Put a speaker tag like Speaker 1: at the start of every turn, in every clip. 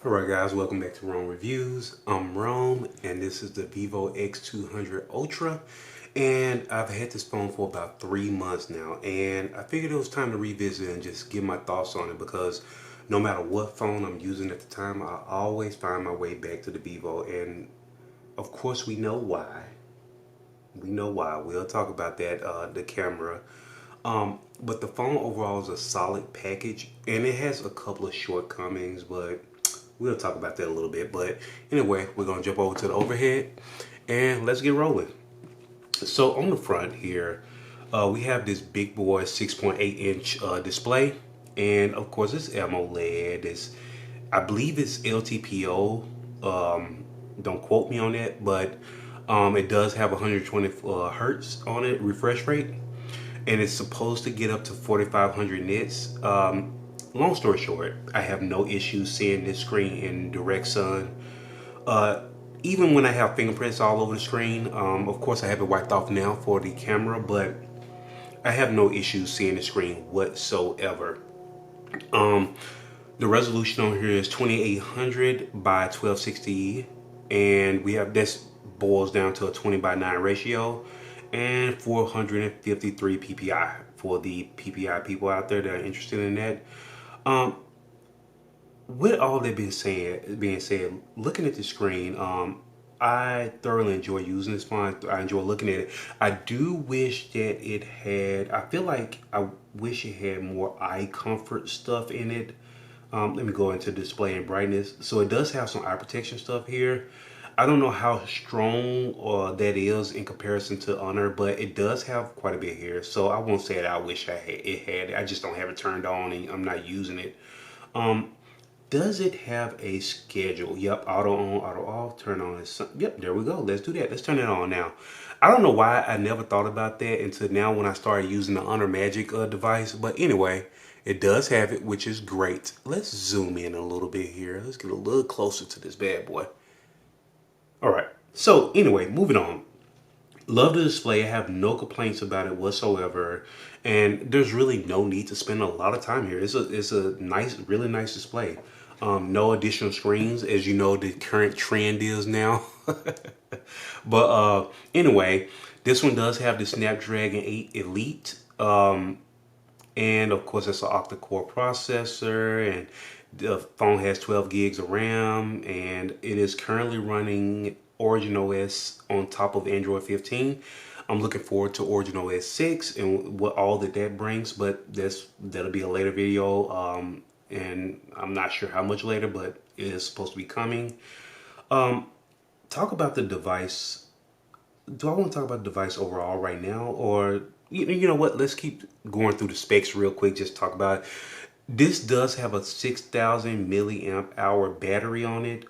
Speaker 1: Alright guys, welcome back to Rome Reviews. I'm Rome and this is the Vivo X200 Ultra, and I've had this phone for about 3 months now, and I figured it was time to revisit and just give my thoughts on it because no matter what phone I'm using at the time, I always find my way back to the Vivo, and of course we know why. We'll talk about that, the camera. But the phone overall is a solid package, and it has a couple of shortcomings, but we'll talk about that a little bit. But anyway, we're gonna jump over to the overhead and let's get rolling. So on the front here, we have this big boy 6.8-inch display, and of course it's AMOLED. I believe it's LTPO. Don't quote me on that, but it does have 120 hertz on it refresh rate, and it's supposed to get up to 4,500 nits. Long story short, I have no issues seeing this screen in direct sun. Even when I have fingerprints all over the screen, of course I have it wiped off now for the camera, but I have no issues seeing the screen whatsoever. The resolution on here is 2800 by 1260, and we have this boils down to a 20:9 ratio and 453 ppi for the ppi people out there that are interested in that. With all that being said, looking at the screen, I thoroughly enjoy using this phone. I enjoy looking at it. I do wish that it had, I wish it had more eye comfort stuff in it. Let me go into display and brightness. So it does have some eye protection stuff here. I don't know how strong that is in comparison to Honor, but it does have quite a bit here. So I won't say that I wish I had it. I just don't have it turned on and I'm not using it. Does it have a schedule? Yep, auto on, auto off, turn on. Yep, there we go. Let's do that. Let's turn it on now. I don't know why I never thought about that until now when I started using the Honor Magic device. But anyway, it does have it, which is great. Let's zoom in a little bit here. Let's get a little closer to this bad boy. All right. So anyway, moving on. Love the display. I have no complaints about it whatsoever, and there's really no need to spend a lot of time here. It's a nice, really nice display. No additional screens, as you know the current trend is now. But anyway, this one does have the Snapdragon 8 Elite, and of course it's an octa-core processor, and the phone has 12 gigs of RAM, and it is currently running OriginOS on top of Android 15. I'm looking forward to OriginOS 6 and what all that brings, but that'll be a later video, and I'm not sure how much later, but it is supposed to be coming. Talk about the device. Do I want to talk about the device overall right now, or you know what? Let's keep going through the specs real quick. Just talk about it. This does have a 6,000 milliamp hour battery on it.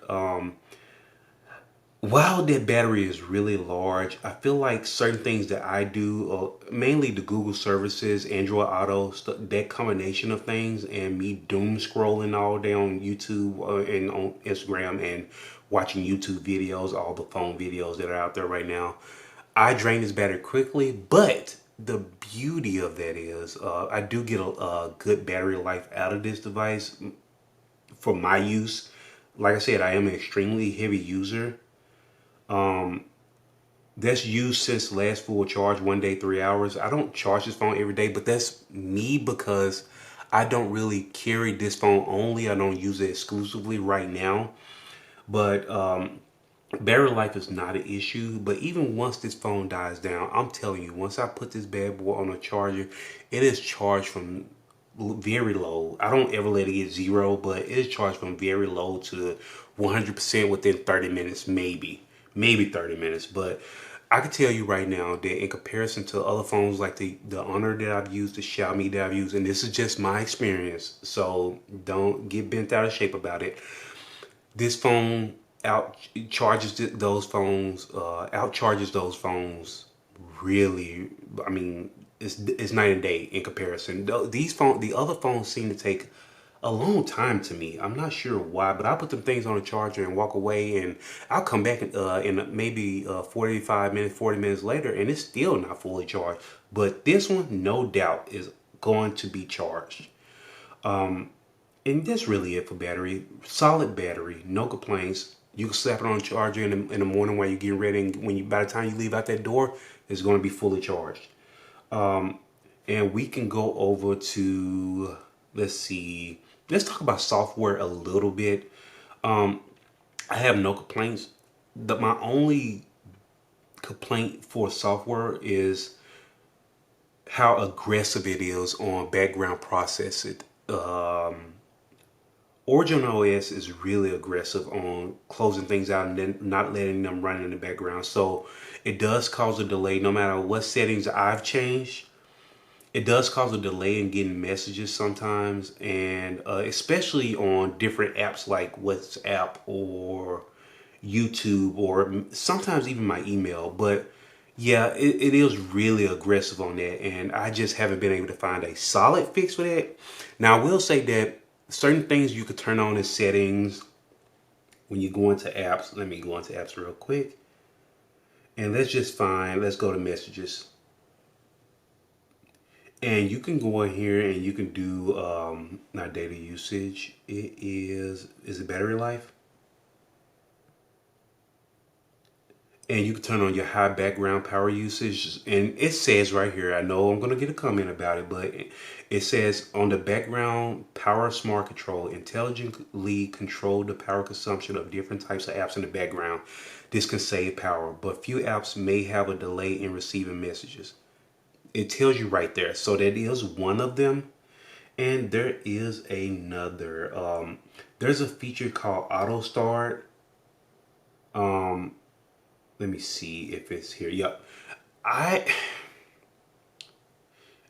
Speaker 1: While that battery is really large, I feel like certain things that I do, mainly the Google services, Android Auto, that combination of things, and me doom scrolling all day on YouTube and on Instagram and watching YouTube videos, all the phone videos that are out there right now, I drain this battery quickly. But the beauty of that is I do get a good battery life out of this device for my use. Like I said, I am an extremely heavy user. That's used since last full charge, 1 day, 3 hours. I don't charge this phone every day, but that's me because I don't really carry this phone only. I don't use it exclusively right now. But battery life is not an issue. But even once this phone dies down, I'm telling you, once I put this bad boy on a charger, it is charged from very low. I don't ever let it get zero, but it is charged from very low to 100% within 30 minutes, maybe 30 minutes. But I can tell you right now that in comparison to other phones like the Honor that I've used, the Xiaomi that I've used, and this is just my experience, so don't get bent out of shape about it. This phone outcharges those phones really. I mean, it's night and day in comparison. The other phones seem to take a long time to me. I'm not sure why, but I put them things on a charger and walk away, and I'll come back in maybe 45 minutes, 40 minutes later, and it's still not fully charged. But this one, no doubt, is going to be charged. And that's really it for battery. Solid battery, no complaints. You can slap it on a charger in the morning while you're getting ready, and by the time you leave out that door, it's going to be fully charged. And we can go over to, let's see, let's talk about software a little bit. I have no complaints. My only complaint for software is how aggressive it is on background processing. OriginOS is really aggressive on closing things out and then not letting them run in the background. So it does cause a delay no matter what settings I've changed. It does cause a delay in getting messages sometimes, and especially on different apps like WhatsApp or YouTube, or sometimes even my email. But yeah, it is really aggressive on that, and I just haven't been able to find a solid fix for that. Now, I will say that certain things you could turn on in settings when you go into apps. Let me go into apps real quick, and let's go to messages. And you can go in here and you can do not data usage. Is it battery life? And you can turn on your high background power usage. And it says right here, I know I'm going to get a comment about it, but it says on the background power smart control, intelligently control the power consumption of different types of apps in the background. This can save power, but few apps may have a delay in receiving messages. It tells you right there. So that is one of them. And there is another. There's a feature called Auto Start. Let me see if it's here. Yep. I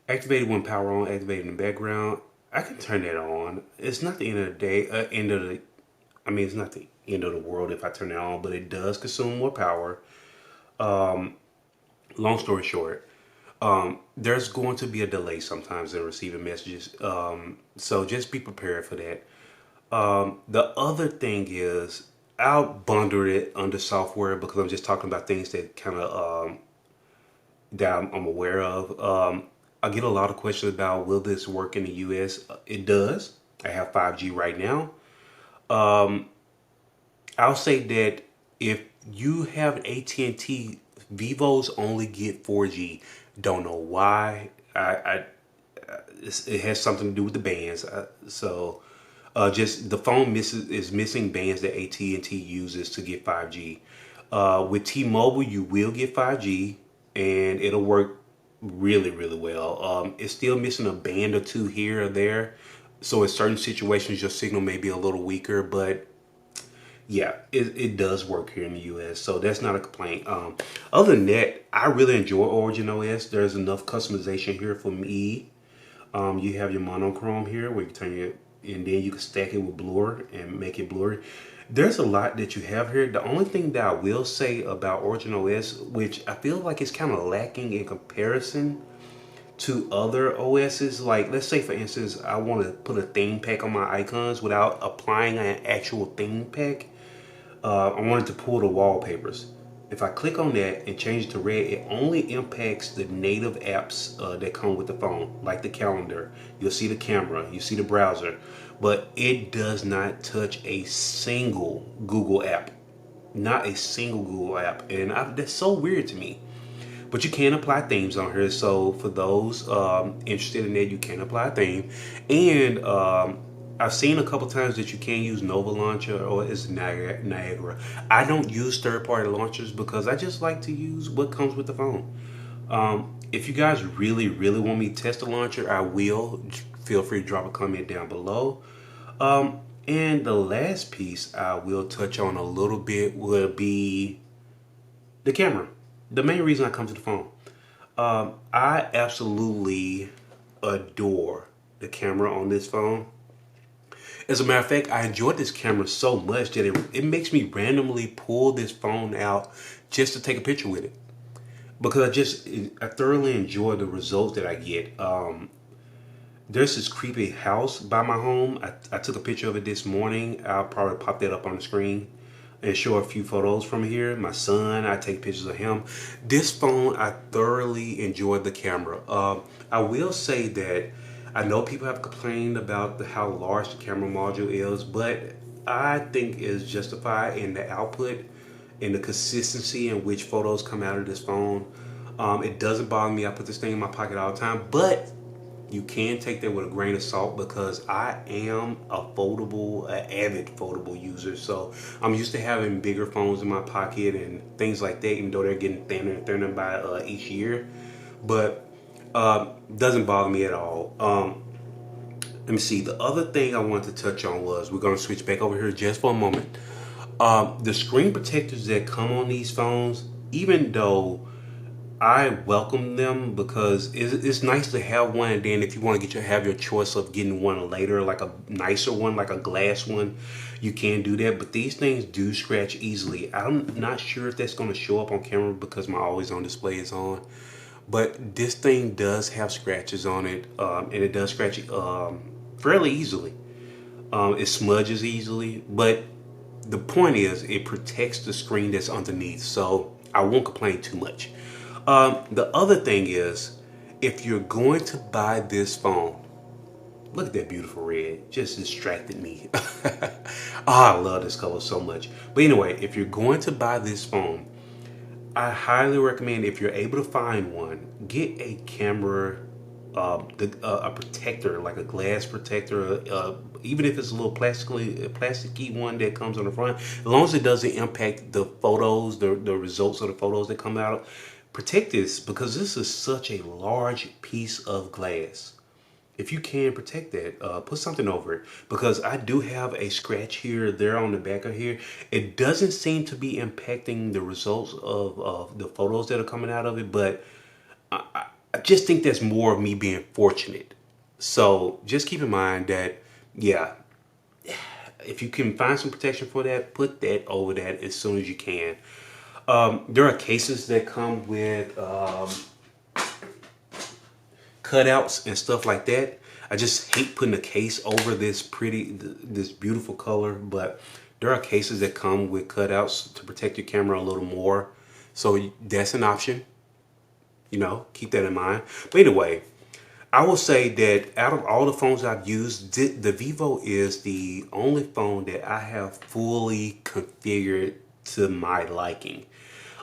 Speaker 1: activated when power on, activated in the background. I can turn that on. It's not the end of the day. It's not the end of the world if I turn it on, but it does consume more power. Long story short, there's going to be a delay sometimes in receiving messages. So just be prepared for that. The other thing is I'll bundle it under software because I'm just talking about things that kind of that I'm aware of. I get a lot of questions about will this work in the US? It does. I have 5G right now. I'll say that if you have AT&T, Vivos only get 4G. Don't know why. It has something to do with the bands. Just the phone is missing bands that AT&T uses to get 5G. With T-Mobile, you will get 5G, and it'll work really, really well. It's still missing a band or two here or there. So in certain situations, your signal may be a little weaker, but yeah, it does work here in the US, so that's not a complaint. Other than that, I really enjoy OriginOS. There's enough customization here for me. You have your monochrome here where you turn it, and then you can stack it with blur and make it blurry. There's a lot that you have here. The only thing that I will say about OriginOS, which I feel like it's kind of lacking in comparison to other OSs, like let's say for instance, I want to put a theme pack on my icons without applying an actual theme pack. I wanted to pull the wallpapers. If I click on that and change it to red, it only impacts the native apps that come with the phone, like the calendar. You'll see the camera, you see the browser, but it does not touch a single Google app. Not a single Google app. And that's so weird to me. But you can apply themes on here. So for those interested in that, you can apply a theme. And I've seen a couple times that you can use Nova Launcher or it's Niagara. I don't use third-party launchers because I just like to use what comes with the phone. If you guys really, really want me to test the launcher, I will. Feel free to drop a comment down below. And the last piece I will touch on a little bit will be the camera. The main reason I come to the phone. I absolutely adore the camera on this phone. As a matter of fact, I enjoyed this camera so much that it makes me randomly pull this phone out just to take a picture with it. Because I thoroughly enjoy the results that I get. There's this creepy house by my home. I took a picture of it this morning. I'll probably pop that up on the screen and show a few photos from here. My son, I take pictures of him. This phone, I thoroughly enjoyed the camera. I will say that I know people have complained about how large the camera module is, but I think it's justified in the output and the consistency in which photos come out of this phone. It doesn't bother me. I put this thing in my pocket all the time, but you can take that with a grain of salt because I am a avid foldable user. So I'm used to having bigger phones in my pocket and things like that, even though they're getting thinner and thinner by each year. But doesn't bother me at all. Let me see. The other thing I wanted to touch on was we're going to switch back over here just for a moment. The screen protectors that come on these phones, even though I welcome them because it's nice to have one, and then if you want to have your choice of getting one later, like a nicer one, like a glass one, you can do that. But these things do scratch easily. I'm not sure if that's going to show up on camera because my always on display is on. But this thing does have scratches on it, and it does scratch fairly easily. It smudges easily, but the point is it protects the screen that's underneath, so I won't complain too much. The other thing is, if you're going to buy this phone, look at that beautiful red, just distracted me. I love this color so much. But anyway, if you're going to buy this phone, I highly recommend, if you're able to find one, get a camera, a protector, like a glass protector, even if it's a little plasticky one that comes on the front, as long as it doesn't impact the photos, the results of the photos that come out. Protect this because this is such a large piece of glass. If you can protect that, put something over it, because I do have a scratch here, there on the back of here. It doesn't seem to be impacting the results of the photos that are coming out of it, but I just think that's more of me being fortunate. So just keep in mind that, yeah, if you can find some protection for that, put that over that as soon as you can. There are cases that come with cutouts and stuff like that. I just hate putting a case over this beautiful color, but there are cases that come with cutouts to protect your camera a little more. So that's an option. You know, keep that in mind. But anyway, I will say that out of all the phones I've used, the Vivo is the only phone that I have fully configured to my liking.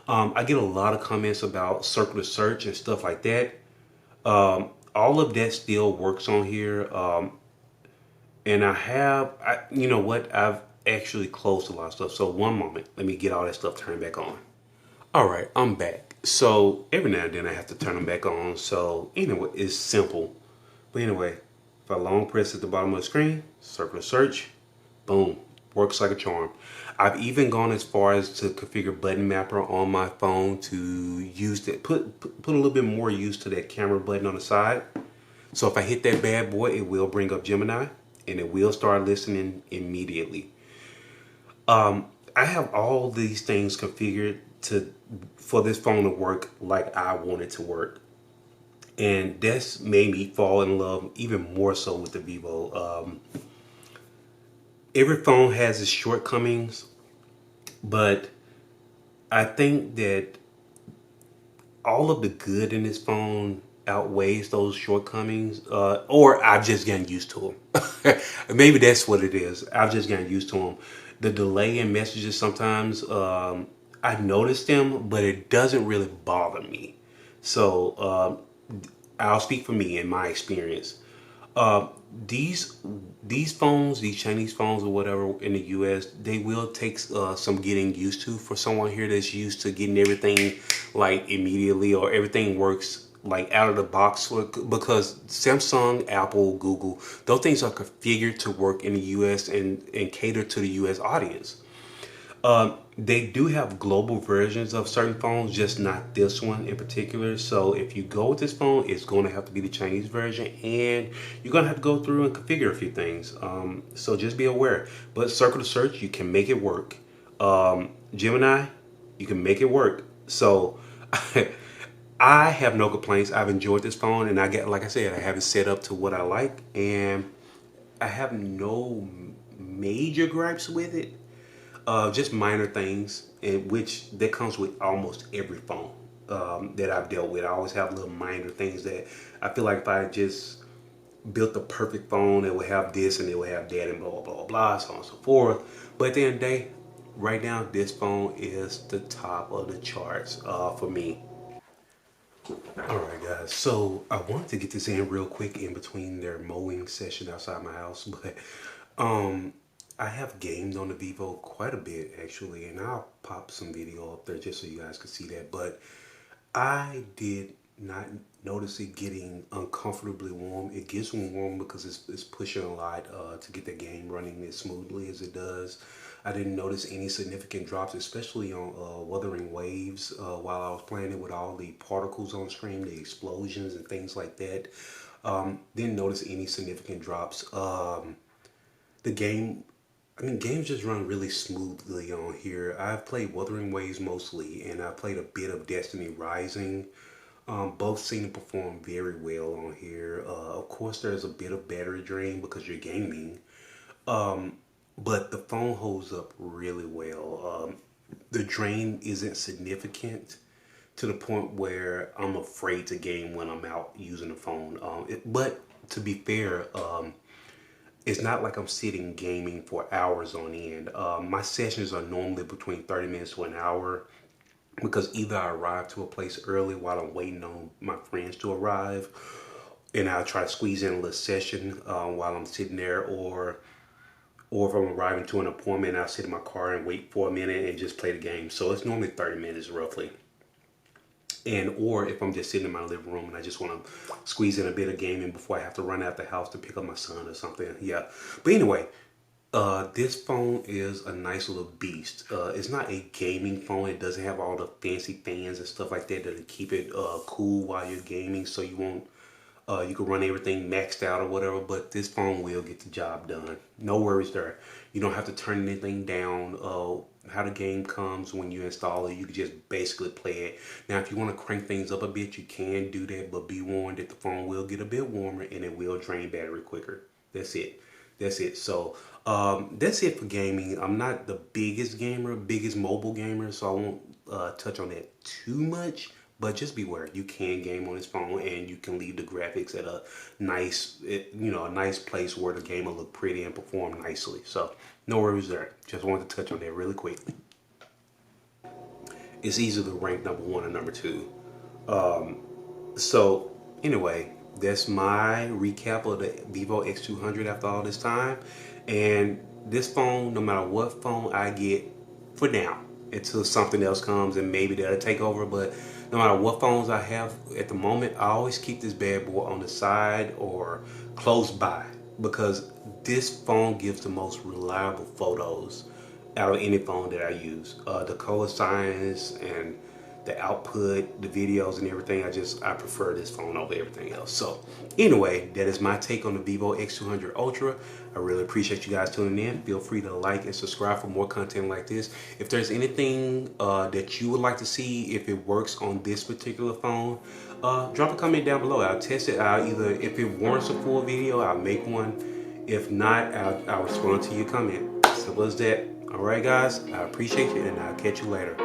Speaker 1: I get a lot of comments about circular search and stuff like that. All of that still works on here. And you know what? I've actually closed a lot of stuff. So one moment, let me get all that stuff turned back on. All right, I'm back. So every now and then I have to turn them back on. So anyway, it's simple. But anyway, if I long press at the bottom of the screen, circular search, boom, works like a charm. I've even gone as far as to configure button mapper on my phone to use that, put a little bit more use to that camera button on the side. So if I hit that bad boy, it will bring up Gemini and it will start listening immediately. I have all these things configured for this phone to work like I want it to work. And that's made me fall in love even more so with the Vivo. Every phone has its shortcomings, but I think that all of the good in this phone outweighs those shortcomings, or I've just gotten used to them. Maybe that's what it is. I've just gotten used to them. The delay in messages sometimes, I notice them, but it doesn't really bother me. So I'll speak for me in my experience. These phones, these Chinese phones or whatever in the US, they will take some getting used to for someone here that's used to getting everything like immediately, or everything works like out of the box, because Samsung, Apple, Google, those things are configured to work in the US and cater to the US audience. They do have global versions of certain phones, just not this one in particular. So if you go with this phone, it's going to have to be the Chinese version, and you're going to have to go through and configure a few things. So just be aware. But circular search, you can make it work. Gemini, you can make it work. So I have no complaints. I've enjoyed this phone, and like I said, I have it set up to what I like, and I have no major gripes with it. Just minor things, in which that comes with almost every phone that I've dealt with. I always have little minor things that I feel like if I just built the perfect phone. It will have this and it will have that and blah, blah, blah, blah, so on and so forth. But at the end of the day, right now, this phone is the top of the charts for me. Alright guys, so I wanted to get this in real quick in between their mowing session outside my house, but I have gamed on the Vivo quite a bit actually, and I'll pop some video up there just so you guys can see that, but I did not notice it getting uncomfortably warm. It gets warm because it's pushing a lot to get the game running as smoothly as it does. I didn't notice any significant drops, especially on Wuthering Waves while I was playing it with all the particles on screen, the explosions and things like that. Didn't notice any significant drops. The game, I mean, games just run really smoothly on here. I've played Wuthering Waves mostly, and I played a bit of Destiny Rising. Both seem to perform very well on here. Of course, there's a bit of battery drain because you're gaming. But the phone holds up really well. The drain isn't significant to the point where I'm afraid to game when I'm out using the phone. But to be fair, it's not like I'm sitting gaming for hours on end. My sessions are normally between 30 minutes to an hour because either I arrive to a place early while I'm waiting on my friends to arrive, and I'll try to squeeze in a little session while I'm sitting there, or if I'm arriving to an appointment, I'll sit in my car and wait for a minute and just play the game. So it's normally 30 minutes roughly. And or if I'm just sitting in my living room and I just want to squeeze in a bit of gaming before I have to run out the house to pick up my son or something. Yeah. But anyway, this phone is a nice little beast. It's not a gaming phone. It doesn't have all the fancy fans and stuff like that to keep it cool while you're gaming, so you won't you can run everything maxed out or whatever, but this phone will get the job done. No worries there. You don't have to turn anything down. How the game comes when you install it, you can just basically play it. Now, if you want to crank things up a bit, you can do that, but be warned that the phone will get a bit warmer and it will drain battery quicker. That's it. That's it. So that's it for gaming. I'm not the biggest gamer, biggest mobile gamer, so I won't touch on that too much. But just beware, you can game on this phone and you can leave the graphics at a nice, a nice place where the game will look pretty and perform nicely. So no worries there. Just wanted to touch on that really quick. It's easily ranked number 1 and number 2. So anyway, that's my recap of the Vivo X200 after all this time. And this phone, no matter what phone I get for now, until something else comes and maybe that'll take over, but no matter what phones I have at the moment, I always keep this bad boy on the side or close by because this phone gives the most reliable photos out of any phone that I use. The color science and the output, the videos and everything, I prefer this phone over everything else. So anyway, that is my take on the Vivo X200 Ultra. I really appreciate you guys tuning in. Feel free to like and subscribe for more content like this. If there's anything that you would like to see, if it works on this particular phone, drop a comment down below. I'll test it out. Either if it warrants a full video, I'll make one. If not, I'll respond to your comment. Simple as that. All right, guys, I appreciate you and I'll catch you later.